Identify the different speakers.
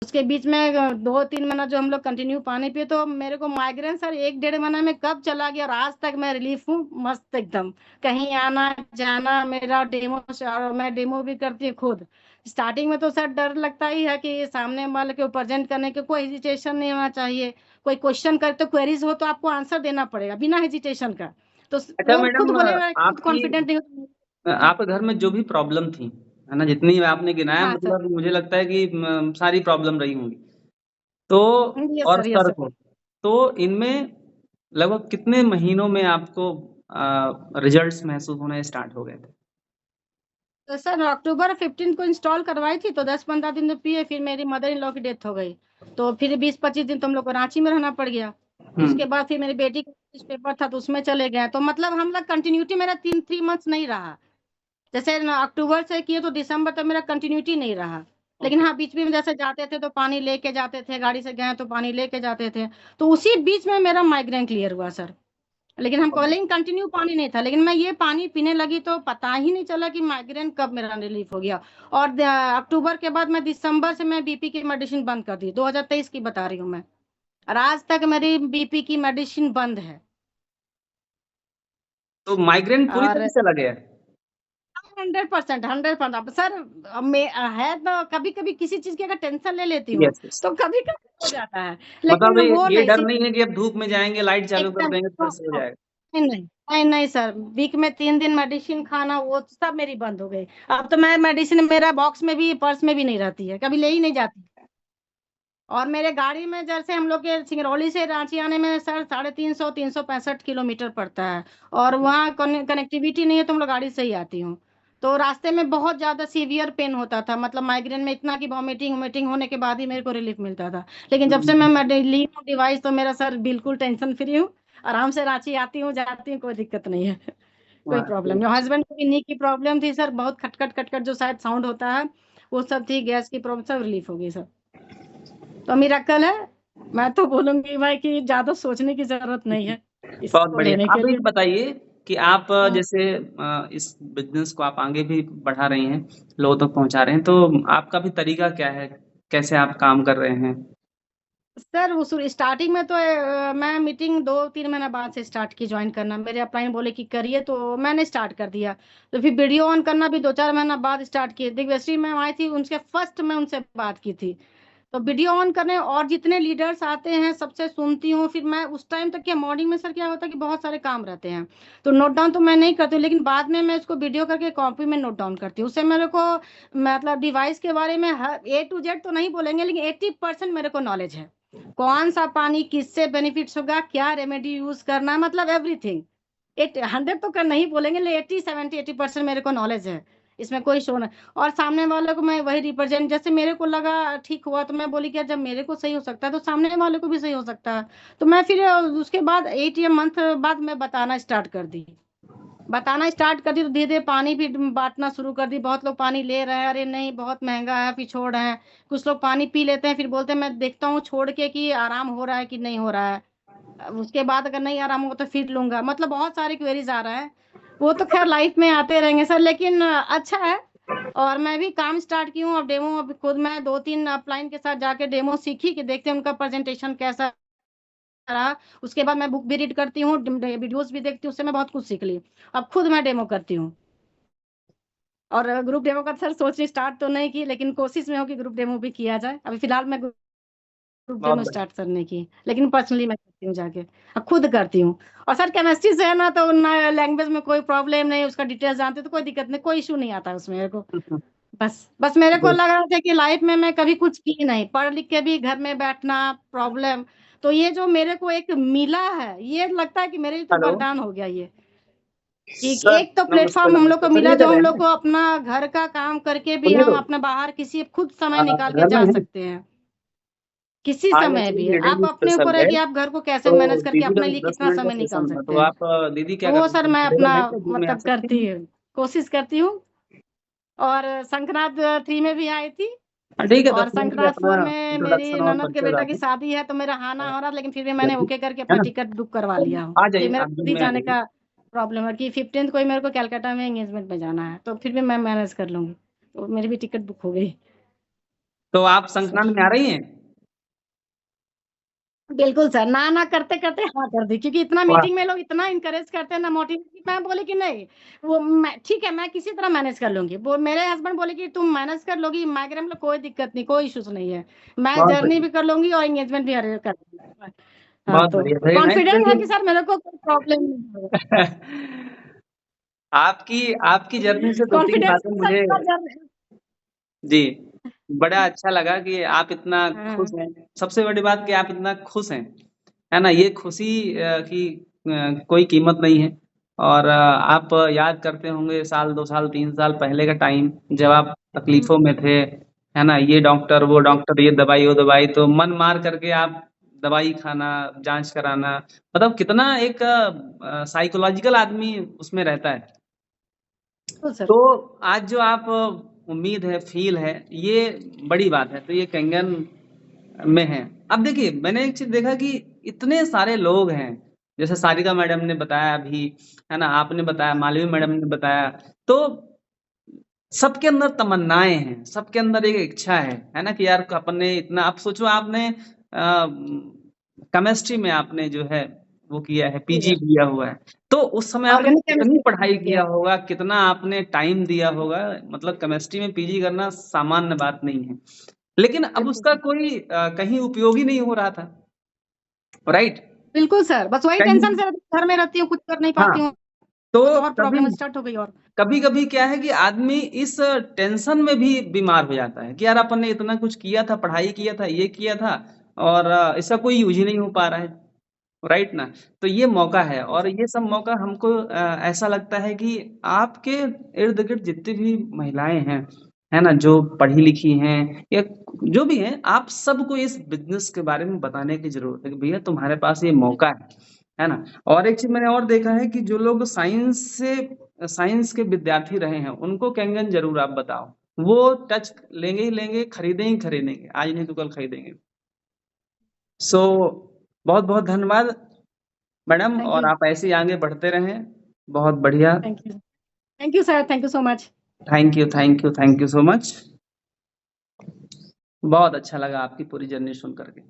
Speaker 1: उसके बीच में 2-3 महीना जो हम लोग कंटिन्यू पानी पिए, तो मेरे को माइग्रेन सर 1-1.5 महीना में कब चला गया, और आज तक मैं रिलीफ हूँ, मस्त एकदम। कहीं आना जाना मेरा डेमो, और मैं डेमो भी करती हूँ खुद। स्टार्टिंग में तो सर डर लगता ही है कि सामने वाले को प्रेजेंट करने के, कोई हेजिटेशन नहीं होना चाहिए। कोई क्वेश्चन करे तो क्वेरीज हो तो आपको आंसर देना पड़ेगा बिना हेजिटेशन का। तो
Speaker 2: अच्छा
Speaker 1: वो खुद
Speaker 2: मैडम,
Speaker 1: बोलेगा, खुद
Speaker 2: आपकी
Speaker 1: कॉन्फिडेंट नहीं हो।
Speaker 2: आपके घर में जो भी प्रॉब्लम थी, है ना, जितनी आपने गिनाया,
Speaker 1: हाँ सर।
Speaker 2: मतलब मुझे लगता है कि सारी प्रॉब्लम रही होंगी। तो
Speaker 1: यस
Speaker 2: और
Speaker 1: सर, यस
Speaker 2: सर
Speaker 1: सर।
Speaker 2: को, तो इनमें लगभग कितने महीनों में आपको रिजल्ट्स महसूस होने स्टार्ट हो गए थे?
Speaker 1: तो सर अक्टूबर 15 को इंस्टॉल करवाई थी, तो 10-15 दिन तो पिए, फिर मेरी मदर इन लॉ की डेथ हो गई। तो फिर 20-25 दिन तो हम लोग को रांची में रहना पड़ गया। उसके बाद फिर मेरी बेटी का पेपर था तो उसमें चले गए। तो मतलब हम लोग कंटिन्यूटी मेरा 3 मंथ्स नहीं रहा। जैसे अक्टूबर से किए तो दिसंबर तक मेरा कंटिन्यूटी नहीं रहा। लेकिन
Speaker 2: ओके।
Speaker 1: हाँ, बीच में जैसे जाते थे तो पानी लेके जाते थे, गाड़ी से गए तो पानी लेके जाते थे। तो उसी बीच में मेरा माइग्रेन क्लियर हुआ सर। लेकिन हमको, लेकिन कंटिन्यू पानी नहीं था, लेकिन मैं ये पानी पीने लगी तो पता ही नहीं चला कि माइग्रेन कब मेरा रिलीफ हो गया। और अक्टूबर के बाद मैं दिसंबर से मैं बीपी की मेडिसिन बंद कर दी, 2023 की बता रही हूँ मैं। और आज तक मेरी बीपी की मेडिसिन बंद है।
Speaker 2: तो माइग्रेन पूरी तरह
Speaker 1: और
Speaker 2: से चला गया है?
Speaker 1: 100%, 100% सर। है तो कभी कभी किसी चीज की अगर टेंशन ले लेती हूँ
Speaker 2: यस यस।
Speaker 1: तो कभी कभी हो जाता है।
Speaker 2: मतलब
Speaker 1: लेकिन वो
Speaker 2: ये
Speaker 1: नहीं,
Speaker 2: डर नहीं है कि अब धूप में जाएंगे, लाइट चालू कर
Speaker 1: एकदम
Speaker 2: देंगे तो फिर से हो जाएगा?
Speaker 1: नहीं नहीं नहीं नहीं सर, वीक में 3 दिन मेडिसिन खाना वो सब मेरी बंद हो गई। अब तो मैं मेडिसिन मेरा बॉक्स में भी, पर्स में भी नहीं रहती है, कभी ले ही नहीं जाती। और मेरे गाड़ी में, जैसे हम लोग के सिंगरौली से रांची आने में सर 365 किलोमीटर पड़ता है। और वहाँ कनेक्टिविटी नहीं है तो हम लोग गाड़ी से ही आती हूँ। तो रास्ते में बहुत ज्यादा सीवियर पेन होता था, मतलब माइग्रेन में इतना कि वॉमिटिंग वॉमिटिंग होने के बाद ही मेरे को रिलीफ मिलता था। लेकिन जब से मैं ली हूँ डिवाइस तो मेरा सर बिल्कुल टेंशन फ्री हूँ। आराम से रांची आती हूँ, जाती हूँ, कोई दिक्कत नहीं है। कोई प्रॉब्लम नहीं। हस्बैंड को भी नी की प्रॉब्लम थी सर, बहुत खटखट खटखट जो शायद साउंड होता है, वो सब थी, गैस की प्रॉब्लम, सब रिलीफ हो गई सर। तो मिरेकल है। मैं तो बोलूंगी भाई कि ज्यादा सोचने की जरूरत नहीं है
Speaker 2: बहुत
Speaker 1: इसको
Speaker 2: बढ़िया।
Speaker 1: लेने के
Speaker 2: आप
Speaker 1: लिए।
Speaker 2: एक बताइए कि आप
Speaker 1: हाँ।
Speaker 2: जैसे इस बिजनेस को आप आगे भी बढ़ा रही हैं, लोगों तक पहुंचा रहे हैं, तो आपका भी तरीका क्या है? कैसे आप काम कर रहे हैं?
Speaker 1: सर उस स्टार्टिंग में तो मैं मीटिंग 2-3 महीना बाद से स्टार्ट की ज्वाइन करना, मेरे अपलाइन बोले कि करिए तो मैंने स्टार्ट कर दिया। तो फिर वीडियो ऑन करना भी 2-4 महीना बाद स्टार्ट किए। दिव्यश्री मैम आई थी, उनसे फर्स्ट मैं उनसे बात की थी। तो वीडियो ऑन करने, और जितने लीडर्स आते हैं सबसे सुनती हूँ। फिर मैं उस टाइम तक, क्या मॉर्निंग में सर क्या होता है कि बहुत सारे काम रहते हैं, तो नोट डाउन तो मैं नहीं करती हूँ, लेकिन बाद में मैं इसको वीडियो करके कॉपी में नोट डाउन करती हूँ। उससे मेरे को, मतलब डिवाइस के बारे में हर A to Z तो नहीं बोलेंगे, लेकिन 80% मेरे को नॉलेज है। कौन सा पानी किससे बेनिफिट्स होगा, क्या रेमेडी यूज करना है, मतलब एवरीथिंग। 100 तो कर नहीं बोलेंगे, लेकिन 80-70-80% मेरे को नॉलेज है। इसमें कोई शो नहीं। और सामने वाले को मैं वही रिप्रेजेंट, जैसे मेरे को लगा ठीक हुआ तो मैं बोली कि जब मेरे को सही हो सकता है तो सामने वाले को भी सही हो सकता है। तो मैं फिर उसके बाद 8 मंथ बाद मैं बताना स्टार्ट कर दी। तो धीरे धीरे पानी भी बांटना शुरू कर दी। बहुत लोग पानी ले रहे हैं, अरे नहीं बहुत महंगा है, फिर छोड़ रहे हैं। कुछ लोग पानी पी लेते हैं, फिर बोलते हैं मैं देखता हूँ छोड़ के कि आराम हो रहा है कि नहीं हो रहा है। अब उसके बाद अगर नहीं आराम होगा तो फिर लूंगा, मतलब बहुत सारे क्वेरीज आ रहे हैं। वो तो खैर लाइफ में आते रहेंगे सर, लेकिन अच्छा है। और मैं भी काम स्टार्ट की हूँ अब, डेमो अब खुद मैं 2-3 अपलाइन के साथ जाके डेमो सीखी कि देखते हैं उनका प्रेजेंटेशन कैसा रहा। उसके बाद मैं बुक भी रीड करती हूँ, वीडियोस भी देखती हूँ, उससे मैं बहुत कुछ सीख ली। अब खुद मैं डेमो करती हूँ। और ग्रुप डेमो का सर सोचनी स्टार्ट तो नहीं की, लेकिन कोशिश में हो कि ग्रुप डेमो भी किया जाए। अभी फिलहाल मैं ग्रुप
Speaker 2: बहुत
Speaker 1: डेमो
Speaker 2: बढ़िया।
Speaker 1: स्टार्ट करने की, लेकिन पर्सनली मैं करती हूँ जाके, अब खुद करती हूँ। और सर केमिस्ट्री से है ना, तो ना लैंग्वेज में कोई प्रॉब्लम नहीं, उसका डिटेल्स जानते तो कोई दिक्कत नहीं, कोई इशू नहीं आता उसमें मेरे को। बस बस मेरे को लग रहा था कि लाइफ में मैं कभी कुछ की नहीं, पढ़ लिख के भी घर में बैठना प्रॉब्लम। तो ये जो मेरे को एक मिला है, ये लगता है कि मेरे लिए तो
Speaker 2: हेलो
Speaker 1: वरदान हो गया ये। कि
Speaker 2: सर।
Speaker 1: एक तो
Speaker 2: नमस्ते
Speaker 1: प्लेटफॉर्म हम लोग
Speaker 2: नमस्ते,
Speaker 1: को मिला
Speaker 2: सुनिए
Speaker 1: जो
Speaker 2: तो
Speaker 1: हम
Speaker 2: रहे
Speaker 1: लोग
Speaker 2: हैं।
Speaker 1: को अपना घर का काम करके भी
Speaker 2: सुनिए
Speaker 1: हम
Speaker 2: तो।
Speaker 1: अपना बाहर किसी खुद समय निकाल के
Speaker 2: घर में
Speaker 1: जा
Speaker 2: हैं।
Speaker 1: सकते हैं। किसी
Speaker 2: आज
Speaker 1: समय
Speaker 2: एक्चुअली
Speaker 1: भी आप
Speaker 2: लीडिंग
Speaker 1: अपने
Speaker 2: स्पेशल
Speaker 1: ऊपर है
Speaker 2: है,
Speaker 1: कि आप घर को कैसे
Speaker 2: तो
Speaker 1: मैनेज करके
Speaker 2: दीदी का
Speaker 1: अपने लिए
Speaker 2: 10
Speaker 1: कितना
Speaker 2: मिनट का
Speaker 1: समय निकाल
Speaker 2: सेशन था,
Speaker 1: सकते
Speaker 2: तो
Speaker 1: हैं।
Speaker 2: आप दीदी क्या
Speaker 1: तो
Speaker 2: कर
Speaker 1: वो
Speaker 2: रहे हैं,
Speaker 1: सर मैं अपना,
Speaker 2: कंफर्टेबल है क्या, जूम में आ
Speaker 1: मतलब
Speaker 2: सकते
Speaker 1: करती
Speaker 2: हैं?
Speaker 1: हूँ, कोशिश करती हूँ। और शंखनाद 3 में भी आई थी।
Speaker 2: हाँ ठीक है,
Speaker 1: और
Speaker 2: 10 मिनट में
Speaker 1: शंखनाद
Speaker 2: अपना
Speaker 1: 4 में मेरी
Speaker 2: इंट्रोडक्शन और
Speaker 1: ननद के
Speaker 2: परिचय हो
Speaker 1: बेटा की
Speaker 2: जाते
Speaker 1: शादी है, तो मेरा आना
Speaker 2: हैं।
Speaker 1: हो रहा, लेकिन फिर भी मैंने
Speaker 2: जल्दी,
Speaker 1: ओके करके
Speaker 2: है
Speaker 1: अपना
Speaker 2: ना?
Speaker 1: टिकट बुक करवा
Speaker 2: तो
Speaker 1: लिया हूँ
Speaker 2: आ
Speaker 1: कि
Speaker 2: जाइए,
Speaker 1: मेरा
Speaker 2: आप
Speaker 1: खुद
Speaker 2: जूम
Speaker 1: ही
Speaker 2: में आ
Speaker 1: जाने
Speaker 2: जाइए।
Speaker 1: का प्रॉब्लम है कि 15 को ही मेरे को कैलकाटा में एंगेजमेंट में जाना है, तो फिर भी मैं मैनेज कर लूंगी। तो मेरी भी टिकट बुक हो गई।
Speaker 2: तो आप संक्रांत में आ रही हैं?
Speaker 1: बिल्कुल सर, ना ना करते करते हाँ कर दी, क्योंकि इतना
Speaker 2: वाह!
Speaker 1: मीटिंग में लोग इतना इनकरेज करते हैं ना, मोटिवेट। मैं बोले कि नहीं, वो मैं ठीक है, मैं किसी तरह मैनेज कर लूंगी। वो मेरे हस्बैंड बोले कि तुम मैनेज कर लोगी, माइग्रेन में कोई दिक्कत नहीं, कोई इश्यूज नहीं है, मैं
Speaker 2: बहुत
Speaker 1: जर्नी
Speaker 2: बढ़िया,
Speaker 1: भी कर लूंगी और एंगेजमेंट भी अरेंज कर लूंगी। हाँ,
Speaker 2: बहुत
Speaker 1: तो
Speaker 2: बढ़िया, वेरी नाइस।
Speaker 1: कॉन्फिडेंट है कि
Speaker 2: देखिए
Speaker 1: सर मेरे को कोई प्रॉब्लम नहीं होगा।
Speaker 2: आपकी आपकी जर्नी से 2-3
Speaker 1: कॉन्फिडेंस
Speaker 2: बातें
Speaker 1: के साथ
Speaker 2: मुझे
Speaker 1: पूरा जर्नी।
Speaker 2: जी, बड़ा अच्छा लगा कि आप इतना खुश
Speaker 1: हाँ,
Speaker 2: हैं। सबसे बड़ी बात कि आप इतना खुश हैं, है ना? ये खुशी की कोई कीमत नहीं है। और आप याद करते होंगे साल, 2 साल, 3 साल पहले का टाइम, जब आप तकलीफ़ों में थे, है ना? ये डॉक्टर, वो डॉक्टर, ये दवाई, वो दवाई, तो मन मार करके आप दवाई खाना, जाँच कराना, मतलब कितना एक साइकोलॉजिकल आदमी उसमें रहता है।
Speaker 1: बिल्कुल सर।
Speaker 2: तो आज जो आप उम्मीद है, फ़ील है, ये बड़ी बात है। तो ये कंगन में है। अब देखिए, मैंने एक चीज़ देखा कि इतने सारे लोग हैं, जैसे सारिका मैडम ने बताया अभी, है ना? आपने बताया, मालवी मैडम ने बताया, तो सबके अंदर तमन्नाएँ हैं, सबके अंदर एक इच्छा है ना? कि यार अपन ने इतना, आप सोचो आपने केमिस्ट्री में आपने जो है वो किया है,
Speaker 1: जी
Speaker 2: पीजी
Speaker 1: सर,
Speaker 2: किया हुआ है। तो उस समय आपने
Speaker 1: ऑर्गेनिक
Speaker 2: कितनी पढ़ाई
Speaker 1: केमिस्ट्री
Speaker 2: किया होगा, कितना आपने टाइम दिया होगा, मतलब केमिस्ट्री में पीजी करना सामान्य बात नहीं है। लेकिन अब
Speaker 1: बिल्कुल
Speaker 2: उसका
Speaker 1: सर।
Speaker 2: कोई कहीं उपयोग ही नहीं हो रहा था, राइट?
Speaker 1: बिल्कुल सर, बस वही
Speaker 2: कहीं
Speaker 1: टेंशन से घर में रहती हूँ, कुछ कर नहीं
Speaker 2: हाँ,
Speaker 1: पाती हूँ,
Speaker 2: तो
Speaker 1: तो और
Speaker 2: कभी
Speaker 1: प्रॉब्लम स्टार्ट हो गई। और
Speaker 2: कभी-कभी क्या है कि आदमी इस टेंशन में भी बीमार हो जाता है कि यार अपन ने इतना कुछ किया था, पढ़ाई किया था, ये किया था और इसका कोई यूज़ ही नहीं हो पा रहा है, राइट ना? तो ये मौका है और ये सब मौका हमको ऐसा लगता है कि आपके इर्द-गिर्द जितनी भी महिलाएँ हैं, है ना? जो पढ़ी-लिखी हैं या जो भी हैं, आप सबको इस बिज़नेस के बारे में बताने की ज़रूरत है कि भैया तुम्हारे पास ये मौका है ना? और एक चीज़ मैंने और देखा है कि जो लोग साइंस के विद्यार्थी रहे हैं, उनको कैंगन ज़रूर आप बताओ। वो टच लेंगे ही लेंगे, खरीदें ही खरीदेंगे, आज नहीं तो कल खरीदेंगे। सो बहुत-बहुत धन्यवाद मैडम
Speaker 1: थैंक
Speaker 2: और
Speaker 1: यू,
Speaker 2: आप ऐसे ही आगे बढ़ते रहें। बहुत बढ़िया।
Speaker 1: Thank you sir, thank you so much.
Speaker 2: Thank you so much. बहुत अच्छा लगा आपकी पूरी जर्नी सुन कर के।